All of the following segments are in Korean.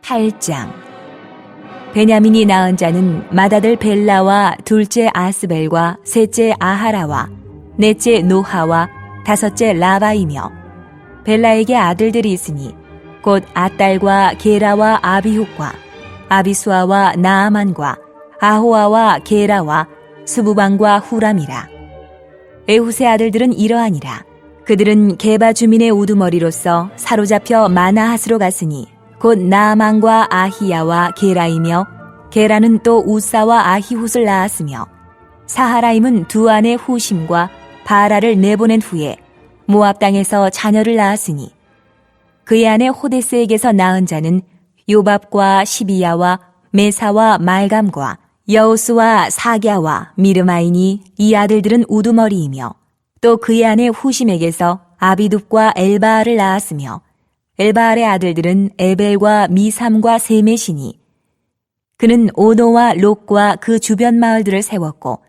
8장. 베냐민이 낳은 자는 맏아들 벨라와 둘째 아스벨과 셋째 아하라와 넷째 노하와 다섯째 라바이며, 벨라에게 아들들이 있으니 곧 아딸과 게라와 아비훗과 아비수아와 나아만과 아호아와 게라와 스부방과 후람이라. 에훗의 아들들은 이러하니라. 그들은 게바 주민의 우두머리로서 사로잡혀 마나핫으로 갔으니 곧 나아만과 아히야와 게라이며, 게라는 또 우사와 아히훗을 낳았으며, 사하라임은 두 아내 후심과 바라를 내보낸 후에 모압 땅에서 자녀를 낳았으니, 그의 아내 호데스에게서 낳은 자는 요밥과 시비야와 메사와 말감과 여우스와 사갸와 미르마이니, 이 아들들은 우두머리이며, 또 그의 아내 후심에게서 아비둡과 엘바알을 낳았으며, 엘바알의 아들들은 에벨과 미삼과 세메시니, 그는 오노와 롯과 그 주변 마을들을 세웠고,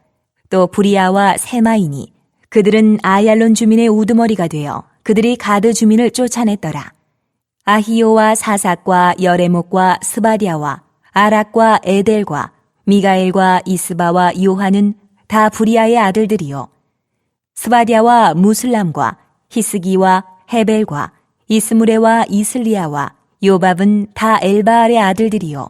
또 부리아와 세마이니, 그들은 아얄론 주민의 우두머리가 되어 그들이 가드 주민을 쫓아냈더라. 아히요와 사삭과 여레목과 스바디아와 아락과 에델과 미가엘과 이스바와 요한은 다 부리아의 아들들이요, 스바디아와 무슬람과 히스기와 헤벨과 이스무레와 이슬리아와 요밥은 다 엘바알의 아들들이요,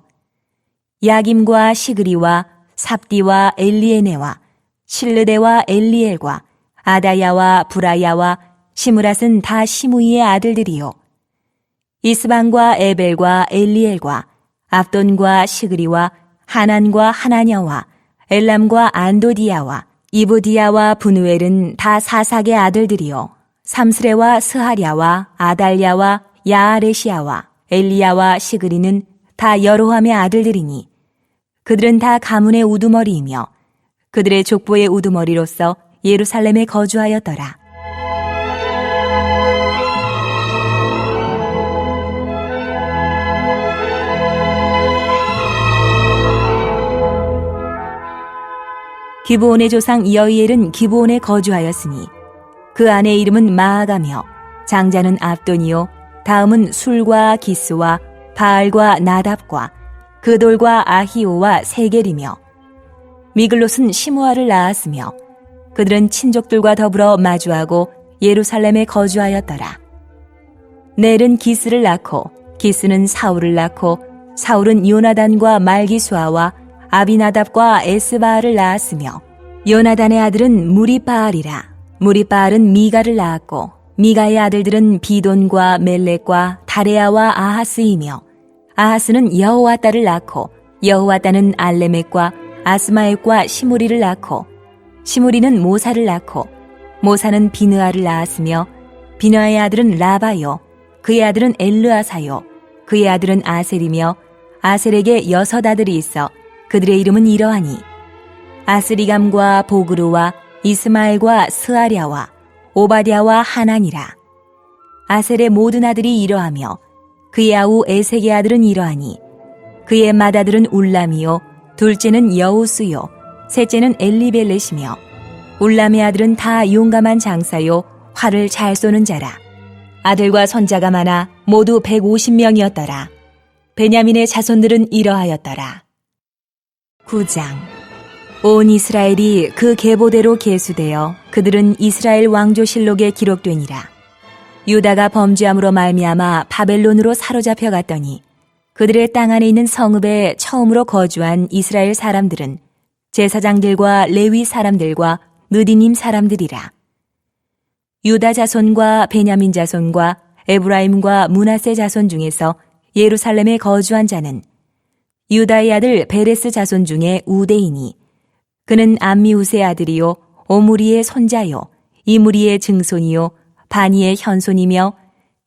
야김과 시그리와 삽디와 엘리에네와 실르데와 엘리엘과 아다야와 브라야와 시므랏은 다 시므이의 아들들이요, 이스방과 에벨과 엘리엘과 압돈과 시그리와 하난과 하나냐와 엘람과 안도디아와 이브디아와 분우엘은 다 사삭의 아들들이요, 삼스레와 스하랴와 아달랴와 야아레시아와 엘리야와 시그리는 다 여로함의 아들들이니, 그들은 다 가문의 우두머리이며 그들의 족보의 우두머리로서 예루살렘에 거주하였더라. 기브온의 조상 여이엘은 기브온에 거주하였으니 그 아내의 이름은 마아가며 장자는 압돈이요, 다음은 술과 기스와 바알과 나답과 그돌과 아히오와 세겔이며, 미글롯은 시므아를 낳았으며 그들은 친족들과 더불어 마주하고 예루살렘에 거주하였더라. 넬은 기스를 낳고 기스는 사울을 낳고 사울은 요나단과 말기수아와 아비나답과 에스바알을 낳았으며, 요나단의 아들은 무리바알이라. 무리바알은 미가를 낳았고 미가의 아들들은 비돈과 멜렉과 다레아와 아하스이며, 아하스는 여호와따를 낳고 여호와따는 알레멕과 아스마액과 시무리를 낳고 시무리는 모사를 낳고 모사는 비느아를 낳았으며, 비느아의 아들은 라바요, 그의 아들은 엘르아사요, 그의 아들은 아셀이며, 아셀에게 6 아들이 있어 그들의 이름은 이러하니 아스리감과 보그루와 이스마엘과 스아랴와 오바댜와 하난이라. 아셀의 모든 아들이 이러하며 그의 아우 에색의 아들은 이러하니, 그의 맏아들은 울람이요, 둘째는 여우스요, 셋째는 엘리벨렛이며, 울람의 아들은 다 용감한 장사요, 활을 잘 쏘는 자라. 아들과 손자가 많아 모두 150명이었더라. 베냐민의 자손들은 이러하였더라. 9장. 온 이스라엘이 그 계보대로 계수되어 그들은 이스라엘 왕조실록에 기록되니라. 유다가 범죄함으로 말미암아 바벨론으로 사로잡혀 갔더니 그들의 땅 안에 있는 성읍에 처음으로 거주한 이스라엘 사람들은 제사장들과 레위 사람들과 느디님 사람들이라. 유다 자손과 베냐민 자손과 에브라임과 므낫세 자손 중에서 예루살렘에 거주한 자는 유다의 아들 베레스 자손 중에 우대이니, 그는 암미훗의 아들이요, 오므리의 손자요, 이므리의 증손이요, 바니의 현손이며,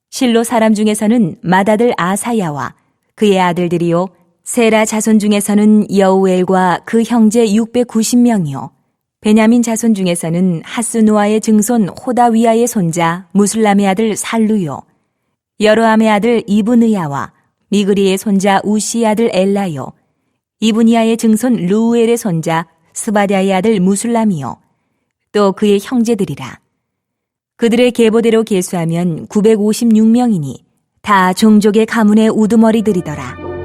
실로 사람 중에서는 맏아들 아사야와 그의 아들들이요, 세라 자손 중에서는 여우엘과 그 형제 690명이요, 베냐민 자손 중에서는 하스누아의 증손 호다위아의 손자 무술람의 아들 살루요, 여로함의 아들 이브느야와 미그리의 손자 우시의 아들 엘라요, 이브니아의 증손 루엘의 손자 스바디아의 아들 무술람이요, 또 그의 형제들이라. 그들의 계보대로 계수하면 956명이니 다 종족의 가문의 우두머리들이더라.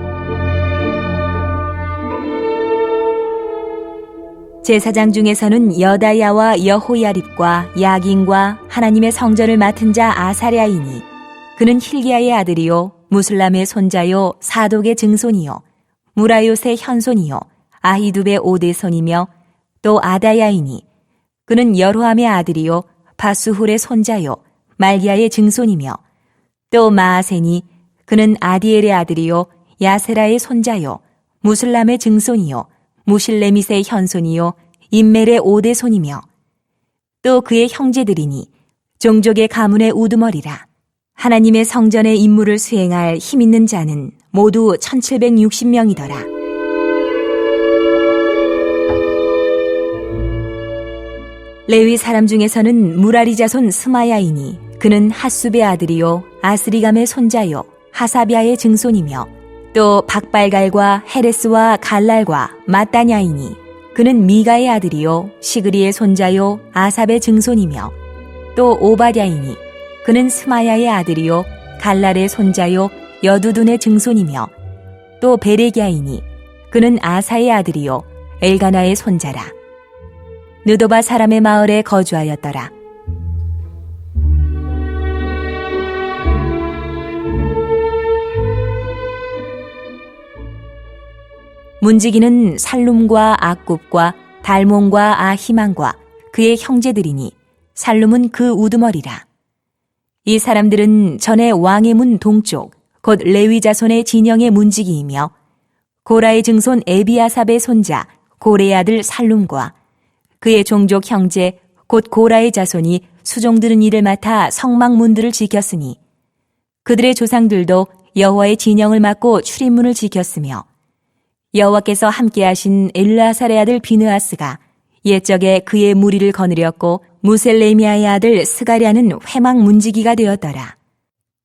제사장 중에서는 여다야와 여호야립과 야긴과 하나님의 성전을 맡은 자 아사랴이니 그는 힐기야의 아들이요 무슬람의 손자요 사독의 증손이요 무라요의 현손이요 아히두베의 오대손이며 또 아다야이니 그는 여로함의 아들이요 바수훌의 손자요 말기야의 증손이며 또 마아세니 그는 아디엘의 아들이요 야세라의 손자요 무슬람의 증손이요 무실레밋의 현손이요 임멜의 오대손이며 또 그의 형제들이니 종족의 가문의 우두머리라. 하나님의 성전의 임무를 수행할 힘 있는 자는 모두 1760명이더라. 레위 사람 중에서는 무라리 자손 스마야이니 그는 핫숲의 아들이요 아스리감의 손자요 하사비아의 증손이며 또 박발갈과 헤레스와 갈랄과 마따냐이니 그는 미가의 아들이요 시그리의 손자요 아삽의 증손이며 또 오바댜이니 그는 스마야의 아들이요 갈랄의 손자요 여두둔의 증손이며 또 베레기야이니 그는 아사의 아들이요 엘가나의 손자라. 느도바 사람의 마을에 거주하였더라. 문지기는 살룸과 악굽과 달몬과 아히만과 그의 형제들이니 살룸은 그 우두머리라. 이 사람들은 전에 왕의 문 동쪽 곧 레위 자손의 진영의 문지기이며 고라의 증손 에비아삽의 손자 고레의 아들 살룸과 그의 종족 형제 곧 고라의 자손이 수종드는 일을 맡아 성막문들을 지켰으니 그들의 조상들도 여호와의 진영을 맡고 출입문을 지켰으며 여호와께서 함께하신 엘르아살의 아들 비느하스가 옛적에 그의 무리를 거느렸고 무셀레미아의 아들 스가랴는 회막 문지기가 되었더라.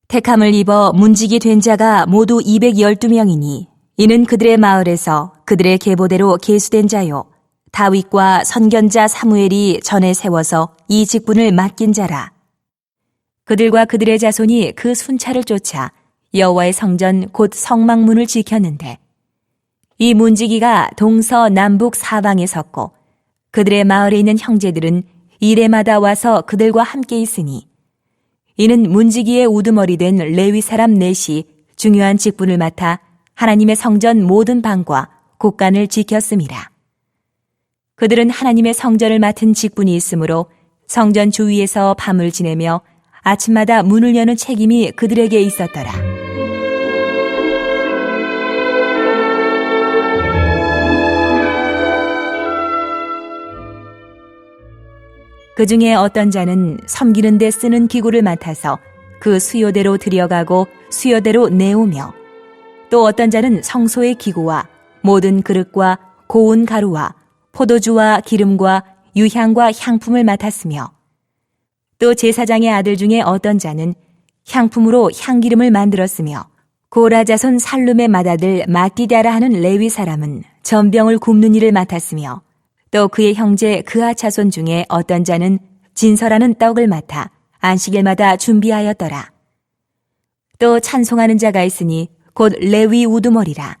택함을 입어 문지기 된 자가 모두 212명이니 이는 그들의 마을에서 그들의 계보대로 계수된 자요 다윗과 선견자 사무엘이 전에 세워서 이 직분을 맡긴 자라. 그들과 그들의 자손이 그 순찰을 쫓아 여호와의 성전 곧 성막문을 지켰는데 이 문지기가 동서남북 사방에 섰고 그들의 마을에 있는 형제들은 이레마다 와서 그들과 함께 있으니 이는 문지기의 우두머리 된 레위 사람 넷이 중요한 직분을 맡아 하나님의 성전 모든 방과 곳간을 지켰음이라. 그들은 하나님의 성전을 맡은 직분이 있으므로 성전 주위에서 밤을 지내며 아침마다 문을 여는 책임이 그들에게 있었더라. 그 중에 어떤 자는 섬기는 데 쓰는 기구를 맡아서 그 수요대로 들여가고 수요대로 내오며 또 어떤 자는 성소의 기구와 모든 그릇과 고운 가루와 포도주와 기름과 유향과 향품을 맡았으며 또 제사장의 아들 중에 어떤 자는 향품으로 향기름을 만들었으며 고라 자손 살룸의 맏아들 마띠다라 하는 레위 사람은 전병을 굽는 일을 맡았으며 또 그의 형제 그하 자손 중에 어떤 자는 진설하는 떡을 맡아 안식일마다 준비하였더라. 또 찬송하는 자가 있으니 곧 레위 우두머리라.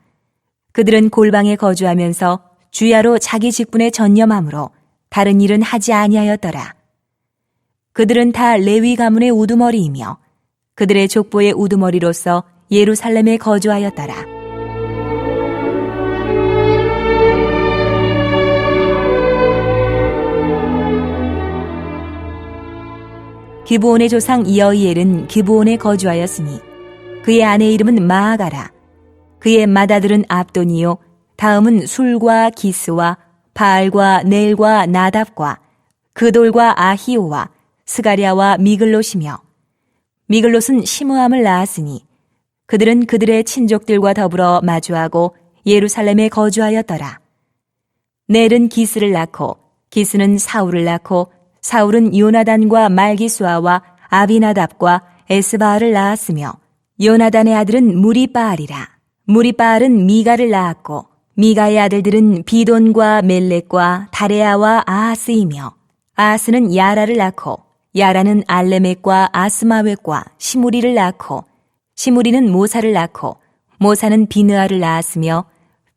그들은 골방에 거주하면서 주야로 자기 직분에 전념하므로 다른 일은 하지 아니하였더라. 그들은 다 레위 가문의 우두머리이며 그들의 족보의 우두머리로서 예루살렘에 거주하였더라. 기브온의 조상 여이엘은 기브온에 거주하였으니 그의 아내 이름은 마아가라. 그의 맏아들은 압돈이요 다음은 술과 기스와 바알과 넬과 나답과 그돌과 아히오와 스가랴와 미글롯이며 미글롯은 시므함을 낳았으니 그들은 그들의 친족들과 더불어 마주하고 예루살렘에 거주하였더라. 넬은 기스를 낳고 기스는 사울을 낳고 사울은 요나단과 말기수아와 아비나답과 에스바알을 낳았으며 요나단의 아들은 무리바알이라. 무리바알은 미가를 낳았고 미가의 아들들은 비돈과 멜렉과 다레아와 아하스이며 아하스는 야라를 낳고 야라는 알레멕과 아스마웻과 시무리를 낳고 시무리는 모사를 낳고 모사는 비느아를 낳았으며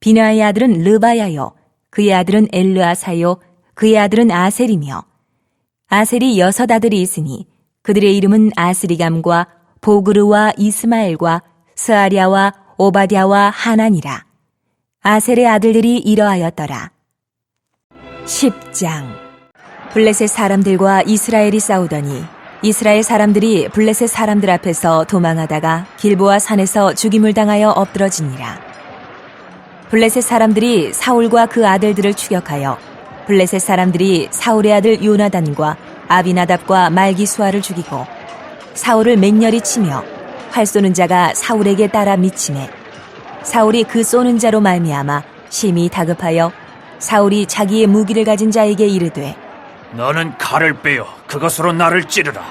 비느아의 아들은 르바야요 그의 아들은 엘르아사요 그의 아들은 아셀이며 아셀이 6 아들이 있으니 그들의 이름은 아스리감과 보그르와 이스마엘과 스아랴와 오바댜와 하난이라. 아셀의 아들들이 이러하였더라. 10장. 블레셋 사람들과 이스라엘이 싸우더니 이스라엘 사람들이 블레셋 사람들 앞에서 도망하다가 길보아 산에서 죽임을 당하여 엎드러지니라. 블레셋 사람들이 사울과 그 아들들을 추격하여 블레셋 사람들이 사울의 아들 요나단과 아비나답과 말기수아를 죽이고 사울을 맹렬히 치며 활 쏘는 자가 사울에게 따라 미치매 사울이 그 쏘는 자로 말미암아 심히 다급하여 사울이 자기의 무기를 가진 자에게 이르되 너는 칼을 빼어 그것으로 나를 찌르라.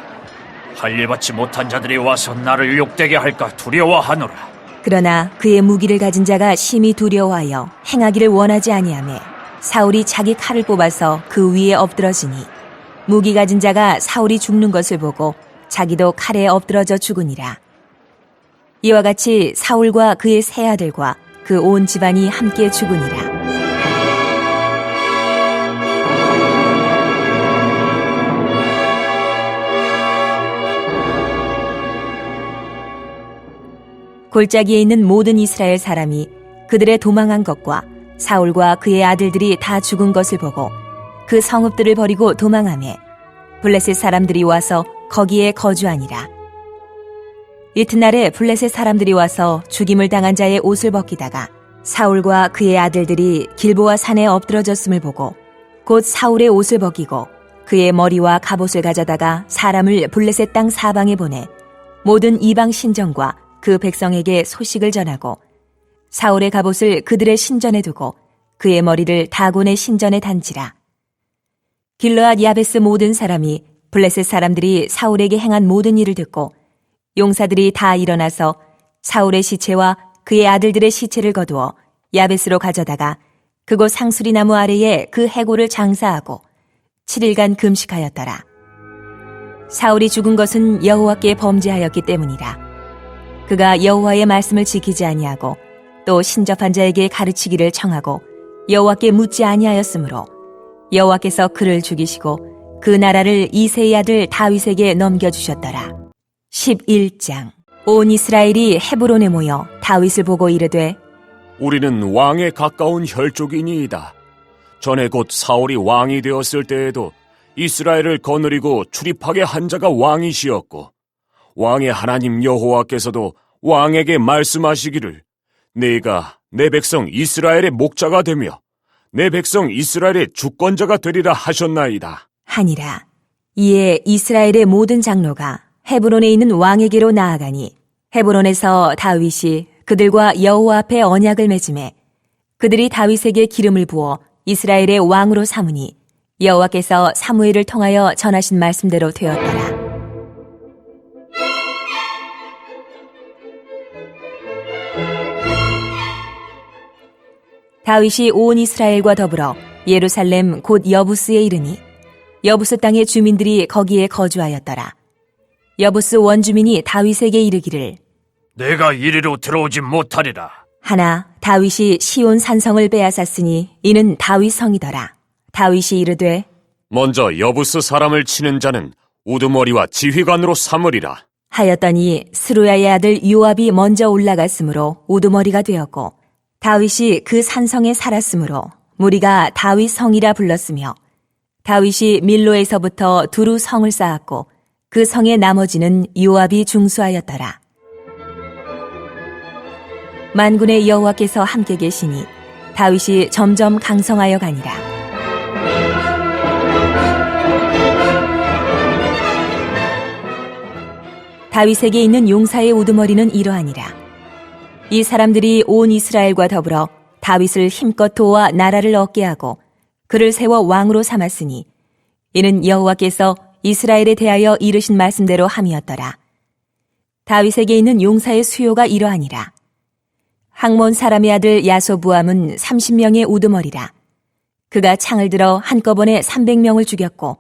할례받지 못한 자들이 와서 나를 욕되게 할까 두려워하노라. 그러나 그의 무기를 가진 자가 심히 두려워하여 행하기를 원하지 아니하매 사울이 자기 칼을 뽑아서 그 위에 엎드러지니 무기 가진 자가 사울이 죽는 것을 보고 자기도 칼에 엎드러져 죽으니라. 이와 같이 사울과 그의 세 아들과 그 온 집안이 함께 죽으니라. 골짜기에 있는 모든 이스라엘 사람이 그들의 도망한 것과 사울과 그의 아들들이 다 죽은 것을 보고 그 성읍들을 버리고 도망하며 블레셋 사람들이 와서 거기에 거주하니라. 이튿날에 블레셋 사람들이 와서 죽임을 당한 자의 옷을 벗기다가 사울과 그의 아들들이 길보아 산에 엎드러졌음을 보고 곧 사울의 옷을 벗기고 그의 머리와 갑옷을 가져다가 사람을 블레셋 땅 사방에 보내 모든 이방 신정과 그 백성에게 소식을 전하고 사울의 갑옷을 그들의 신전에 두고 그의 머리를 다곤의 신전에 단지라. 길르앗 야베스 모든 사람이 블레셋 사람들이 사울에게 행한 모든 일을 듣고 용사들이 다 일어나서 사울의 시체와 그의 아들들의 시체를 거두어 야베스로 가져다가 그곳 상수리나무 아래에 그 해골을 장사하고 7일간 금식하였더라. 사울이 죽은 것은 여호와께 범죄하였기 때문이라. 그가 여호와의 말씀을 지키지 아니하고 또 신접한 자에게 가르치기를 청하고 여호와께 묻지 아니하였으므로 여호와께서 그를 죽이시고 그 나라를 이새의 아들 다윗에게 넘겨주셨더라. 11장. 온 이스라엘이 헤브론에 모여 다윗을 보고 이르되 우리는 왕에 가까운 혈족이니이다. 전에 곧 사울이 왕이 되었을 때에도 이스라엘을 거느리고 출입하게 한 자가 왕이시었고 왕의 하나님 여호와께서도 왕에게 말씀하시기를 네가 내 백성 이스라엘의 목자가 되며 내 백성 이스라엘의 주권자가 되리라 하셨나이다. 하니라. 이에 이스라엘의 모든 장로가 헤브론에 있는 왕에게로 나아가니 헤브론에서 다윗이 그들과 여호와 앞에 언약을 맺음에 그들이 다윗에게 기름을 부어 이스라엘의 왕으로 삼으니 여호와께서 사무엘을 통하여 전하신 말씀대로 되었더라. 다윗이 온 이스라엘과 더불어 예루살렘 곧 여부스에 이르니 여부스 땅의 주민들이 거기에 거주하였더라. 여부스 원주민이 다윗에게 이르기를 내가 이리로 들어오지 못하리라. 하나 다윗이 시온 산성을 빼앗았으니 이는 다윗 성이더라. 다윗이 이르되 먼저 여부스 사람을 치는 자는 우두머리와 지휘관으로 삼으리라 하였더니 스루야의 아들 요압이 먼저 올라갔으므로 우두머리가 되었고 다윗이 그 산성에 살았으므로 무리가 다윗 성이라 불렀으며 다윗이 밀로에서부터 두루 성을 쌓았고 그 성의 나머지는 요압이 중수하였더라. 만군의 여호와께서 함께 계시니 다윗이 점점 강성하여 가니라. 다윗에게 있는 용사의 우두머리는 이러하니라. 이 사람들이 온 이스라엘과 더불어 다윗을 힘껏 도와 나라를 얻게 하고 그를 세워 왕으로 삼았으니 이는 여호와께서 이스라엘에 대하여 이르신 말씀대로 함이었더라. 다윗에게 있는 용사의 수요가 이러하니라. 학몬 사람의 아들 야소부암은 30명의 우두머리라. 그가 창을 들어 한꺼번에 300명을 죽였고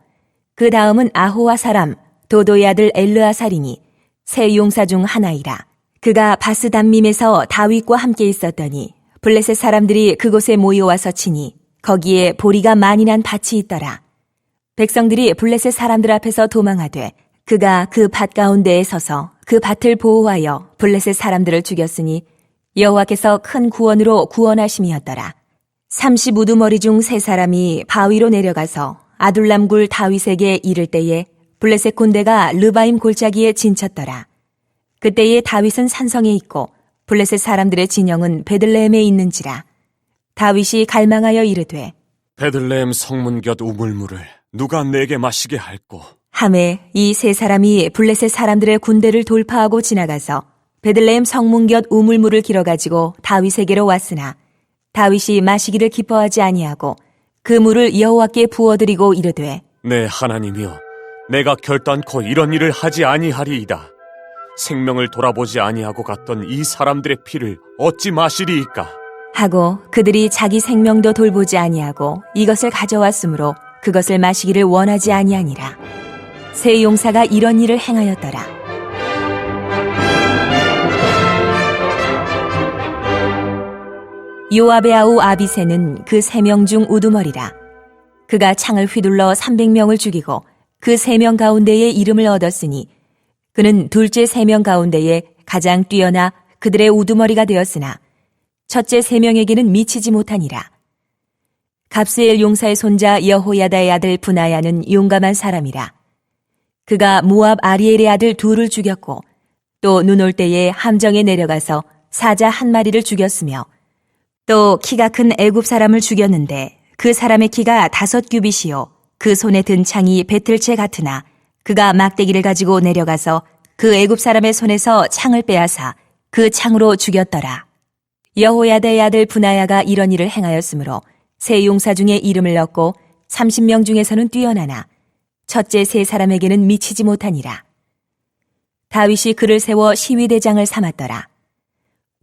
그 다음은 아호와 사람 도도의 아들 엘르아살이니 세 용사 중 하나이라. 그가 바스담밈에서 다윗과 함께 있었더니 블레셋 사람들이 그곳에 모여와서 치니 거기에 보리가 많이 난 밭이 있더라. 백성들이 블레셋 사람들 앞에서 도망하되 그가 그 밭 가운데에 서서 그 밭을 보호하여 블레셋 사람들을 죽였으니 여호와께서 큰 구원으로 구원하심이었더라. 30 우두머리 중 3사람이 바위로 내려가서 아둘람 굴 다윗에게 이를 때에 블레셋 군대가 르바임 골짜기에 진쳤더라. 그때에 다윗은 산성에 있고 블레셋 사람들의 진영은 베들레헴에 있는지라. 다윗이 갈망하여 이르되 베들레헴 성문 곁 우물물을 누가 내게 마시게 할꼬. 하매 이 3사람이 블레셋 사람들의 군대를 돌파하고 지나가서 베들레헴 성문 곁 우물물을 길어가지고 다윗에게로 왔으나 다윗이 마시기를 기뻐하지 아니하고 그 물을 여호와께 부어드리고 이르되 내 하나님이여, 내가 결단코 이런 일을 하지 아니하리이다. 생명을 돌아보지 아니하고 갔던 이 사람들의 피를 어찌 마시리이까? 하고 그들이 자기 생명도 돌보지 아니하고 이것을 가져왔으므로 그것을 마시기를 원하지 아니하니라. 세 용사가 이런 일을 행하였더라. 요압의 아우 아비새는 그 3명 중 우두머리라. 그가 창을 휘둘러 300명을 죽이고 그 3명 가운데에 이름을 얻었으니 그는 둘째 3명 가운데에 가장 뛰어나 그들의 우두머리가 되었으나 첫째 3명에게는 미치지 못하니라. 갑스엘 용사의 손자 여호야다의 아들 분하야는 용감한 사람이라. 그가 모압 아리엘의 아들 2를 죽였고 또 눈 올 때에 함정에 내려가서 사자 1마리를 죽였으며 또 키가 큰 애굽 사람을 죽였는데 그 사람의 키가 5규빗이요 그 손에 든 창이 배틀채 같으나 그가 막대기를 가지고 내려가서 그 애굽 사람의 손에서 창을 빼앗아 그 창으로 죽였더라. 여호야다의 아들 분하야가 이런 일을 행하였으므로 세 용사 중에 이름을 얻고 30명 중에서는 뛰어나나 첫째 3사람에게는 미치지 못하니라. 다윗이 그를 세워 시위대장을 삼았더라.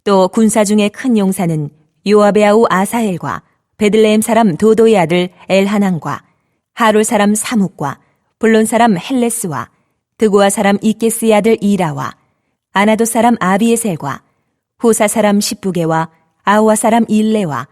또 군사 중에 큰 용사는 요압의 아우 아사엘과 베들레헴 사람 도도의 아들 엘하난과 하룰 사람 사묵과 블론 사람 헬레스와 드고아 사람 이게스의 아들 이라와 아나도 사람 아비에셀과 호사 사람 십부게와 아우아 사람 일레와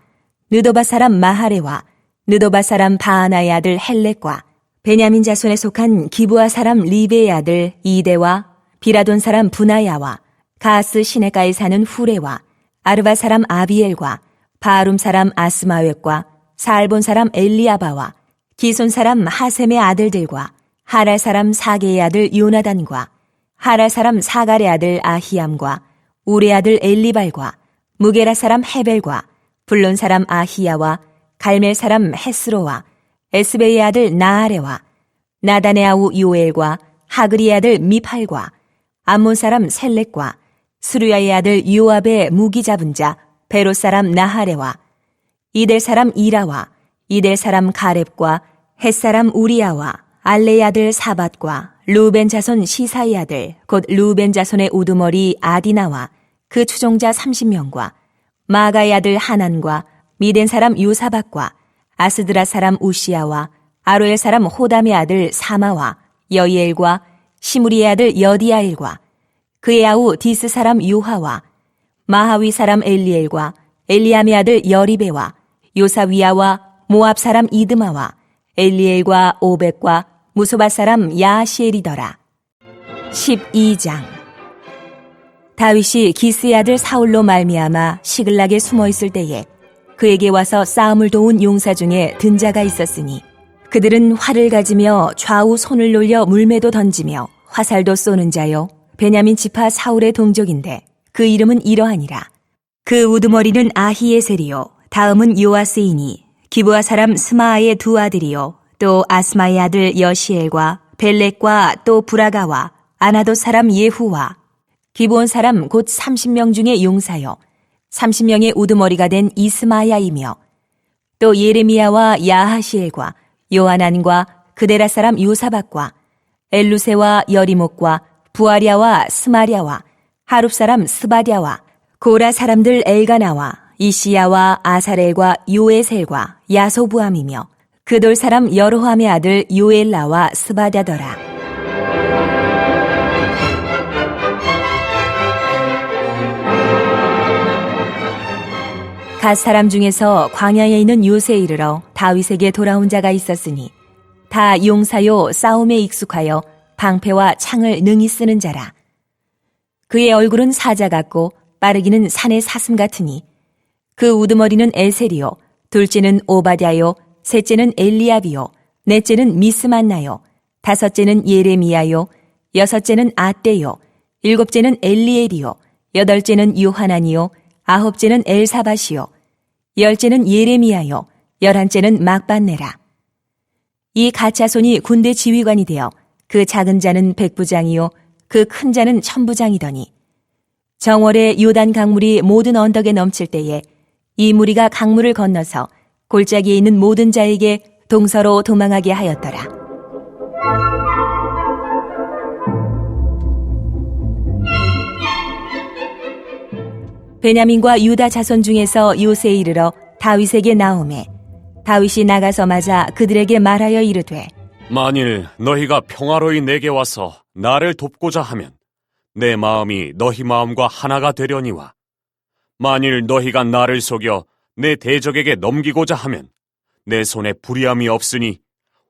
느도바 사람 마하레와 느도바 사람 바하나의 아들 헬렉과 베냐민 자손에 속한 기브아 사람 리베의 아들 이데와 비라돈 사람 분하야와 가스 시내가에 사는 후레와 아르바 사람 아비엘과 바하룸 사람 아스마웻과 사알본 사람 엘리아바와 기손 사람 하셈의 아들들과 하랄 사람 사게의 아들 요나단과 하랄 사람 사갈의 아들 아히암과 우레 아들 엘리발과 무게라 사람 헤벨과 블론 사람 아히야와 갈멜 사람 헤스로와 에스베의 아들 나아레와 나단의 아우 요엘과 하그리의 아들 미팔과 암몬 사람 셀렉과 스루야의 아들 요압의 무기 잡은 자 베롯 사람 나하레와 이델 사람 이라와 이델 사람 가렙과 헷 사람 우리야와 알레의 아들 사밧과 루벤 자손 시사의 아들 곧 루벤 자손의 우두머리 아디나와 그 추종자 30명과 마가의 아들 하난과 미덴 사람 요사박과 아스드라 사람 우시야와 아로엘 사람 호담의 아들 사마와 여이엘과 시무리의 아들 여디아엘과 그의 아우 디스 사람 요하와 마하위 사람 엘리엘과 엘리암의 아들 여리베와 요사위야와 모압 사람 이드마와 엘리엘과 오벡과 무소바 사람 야시엘이더라. 12장. 다윗이 기스의 아들 사울로 말미암아 시글락에 숨어 있을 때에 그에게 와서 싸움을 도운 용사 중에 든 자가 있었으니 그들은 활을 가지며 좌우 손을 놀려 물매도 던지며 화살도 쏘는 자요 베냐민 지파 사울의 동족인데 그 이름은 이러하니라. 그 우두머리는 아히에셀이요 다음은 요아스이니 기브아 사람 스마아의 2 아들이요 또 아스마의 아들 여시엘과 벨렉과 또 브라가와 아나도 사람 예후와 기브온 사람 곧 30명 중에 용사요 30명의 우두머리가 된 이스마야이며 또 예레미야와 야하시엘과 요하난과 그데라 사람 요사박과 엘루세와 여리목과 부아랴와 스마랴와 하룹 사람 스바랴와 고라 사람들 엘가나와 이시야와 아사렐과 요에셀과 야소부함이며 그돌 사람 여로함의 아들 요엘라와 스바랴더라. 갓 사람 중에서 광야에 있는 요새에 이르러 다윗에게 돌아온 자가 있었으니 다 용사요 싸움에 익숙하여 방패와 창을 능히 쓰는 자라. 그의 얼굴은 사자 같고 빠르기는 산의 사슴 같으니 그 우두머리는 에셀이요 둘째는 오바댜요 셋째는 엘리압이요 넷째는 미스만나요 다섯째는 예레미야요 여섯째는 아떼요 일곱째는 엘리엘이요 여덟째는 요하나니요 아홉째는 엘사밧이요 열째는 예레미야요 열한째는 막반네라. 이 가짜손이 군대 지휘관이 되어 그 작은 자는 백부장이요 그 큰 자는 천부장이더니 정월에 요단 강물이 모든 언덕에 넘칠 때에 이 무리가 강물을 건너서 골짜기에 있는 모든 자에게 동서로 도망하게 하였더라. 베냐민과 유다 자손 중에서 요새에 이르러 다윗에게 나오매 다윗이 나가서 맞아 그들에게 말하여 이르되 만일 너희가 평화로이 내게 와서 나를 돕고자 하면 내 마음이 너희 마음과 하나가 되려니와 만일 너희가 나를 속여 내 대적에게 넘기고자 하면 내 손에 불의함이 없으니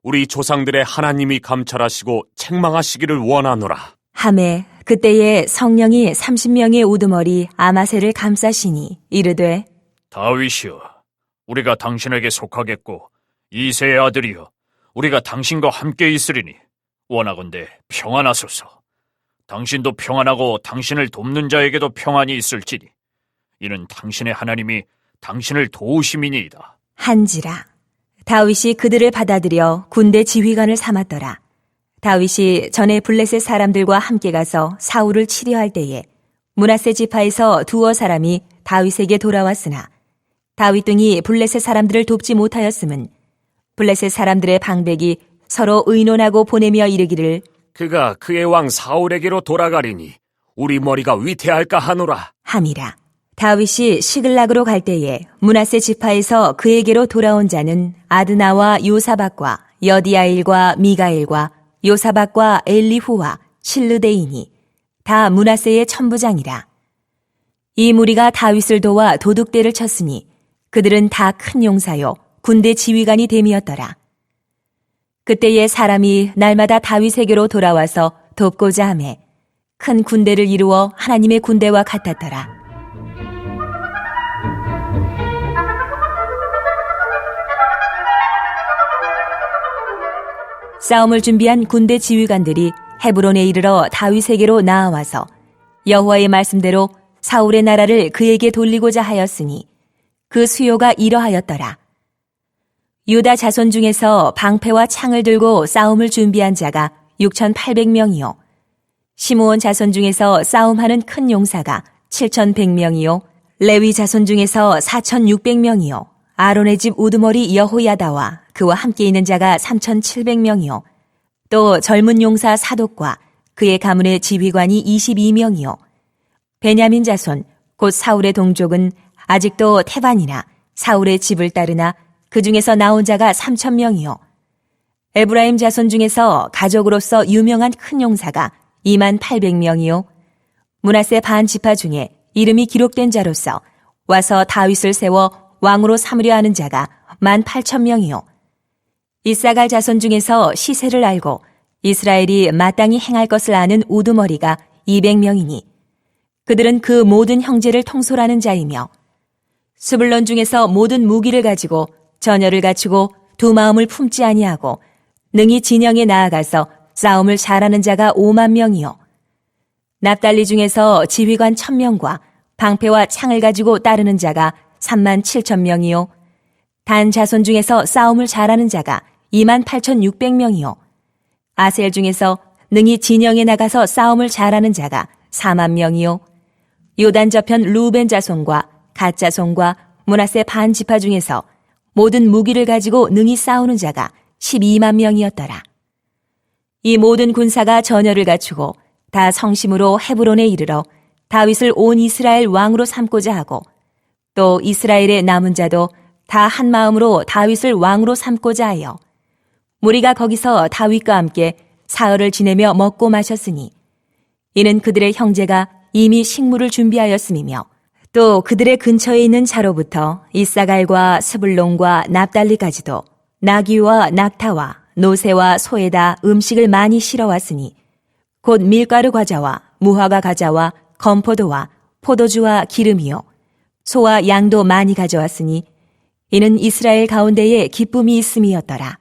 우리 조상들의 하나님이 감찰하시고 책망하시기를 원하노라. 하매 그때에 성령이 30명의 우두머리 아마새를 감싸시니 이르되 다윗이여, 우리가 당신에게 속하겠고 이새의 아들이여, 우리가 당신과 함께 있으리니 원하건대 평안하소서. 당신도 평안하고 당신을 돕는 자에게도 평안이 있을지니 이는 당신의 하나님이 당신을 도우심이니이다. 한지라. 다윗이 그들을 받아들여 군대 지휘관을 삼았더라. 다윗이 전에 블레셋 사람들과 함께 가서 사울을 치려할 때에 므낫세 지파에서 두어 사람이 다윗에게 돌아왔으나 다윗 등이 블레셋 사람들을 돕지 못하였음은 블레셋 사람들의 방백이 서로 의논하고 보내며 이르기를 그가 그의 왕 사울에게로 돌아가리니 우리 머리가 위태할까 하노라. 함이라. 다윗이 시글락으로 갈 때에 므낫세 지파에서 그에게로 돌아온 자는 아드나와 요사박과 여디아일과 미가엘과 요사박과 엘리후와 실르데이니 다 므낫세의 천부장이라. 이 무리가 다윗을 도와 도둑대를 쳤으니 그들은 다 큰 용사요 군대 지휘관이 됨이었더라. 그때에 사람이 날마다 다윗에게로 돌아와서 돕고자 하매 큰 군대를 이루어 하나님의 군대와 같았더라. 싸움을 준비한 군대 지휘관들이 헤브론에 이르러 다윗에게로 나아와서 여호와의 말씀대로 사울의 나라를 그에게 돌리고자 하였으니 그 수요가 이러하였더라. 유다 자손 중에서 방패와 창을 들고 싸움을 준비한 자가 6,800명이요. 시므온 자손 중에서 싸움하는 큰 용사가 7,100명이요. 레위 자손 중에서 4,600명이요. 아론의 집 우두머리 여호야다와 그와 함께 있는 자가 3,700명이요. 또 젊은 용사 사독과 그의 가문의 지휘관이 22명이요. 베냐민 자손 곧 사울의 동족은 아직도 태반이나 사울의 집을 따르나 그 중에서 나온 자가 3,000명이요. 에브라임 자손 중에서 가족으로서 유명한 큰 용사가 28,000명이요. 므낫세 반 지파 중에 이름이 기록된 자로서 와서 다윗을 세워 왕으로 삼으려 하는 자가 18,000명이요. 이사갈 자손 중에서 시세를 알고 이스라엘이 마땅히 행할 것을 아는 우두머리가 200명이니 그들은 그 모든 형제를 통솔하는 자이며 스불론 중에서 모든 무기를 가지고 전열을 갖추고 두 마음을 품지 아니하고 능히 진영에 나아가서 싸움을 잘하는 자가 50,000명이요. 납달리 중에서 지휘관 1,000명과 방패와 창을 가지고 따르는 자가 37,000명이요. 단 자손 중에서 싸움을 잘하는 자가 28,600명이요. 아셀 중에서 능히 진영에 나가서 싸움을 잘하는 자가 40,000명이요. 요단 저편 루벤 자손과 갓 자손과 므낫세 반 지파 중에서 모든 무기를 가지고 능히 싸우는 자가 120,000명이었더라. 이 모든 군사가 전열을 갖추고 다 성심으로 헤브론에 이르러 다윗을 온 이스라엘 왕으로 삼고자 하고 또 이스라엘의 남은 자도 다 한 마음으로 다윗을 왕으로 삼고자 하여 무리가 거기서 다윗과 함께 사흘을 지내며 먹고 마셨으니 이는 그들의 형제가 이미 식물을 준비하였음이며 또 그들의 근처에 있는 자로부터 이사갈과 스불론과 납달리까지도 나귀와 낙타와 노새와 소에다 음식을 많이 실어왔으니 곧 밀가루 과자와 무화과 과자와 건포도와 포도주와 기름이요 소와 양도 많이 가져왔으니 이는 이스라엘 가운데에 기쁨이 있음이었더라.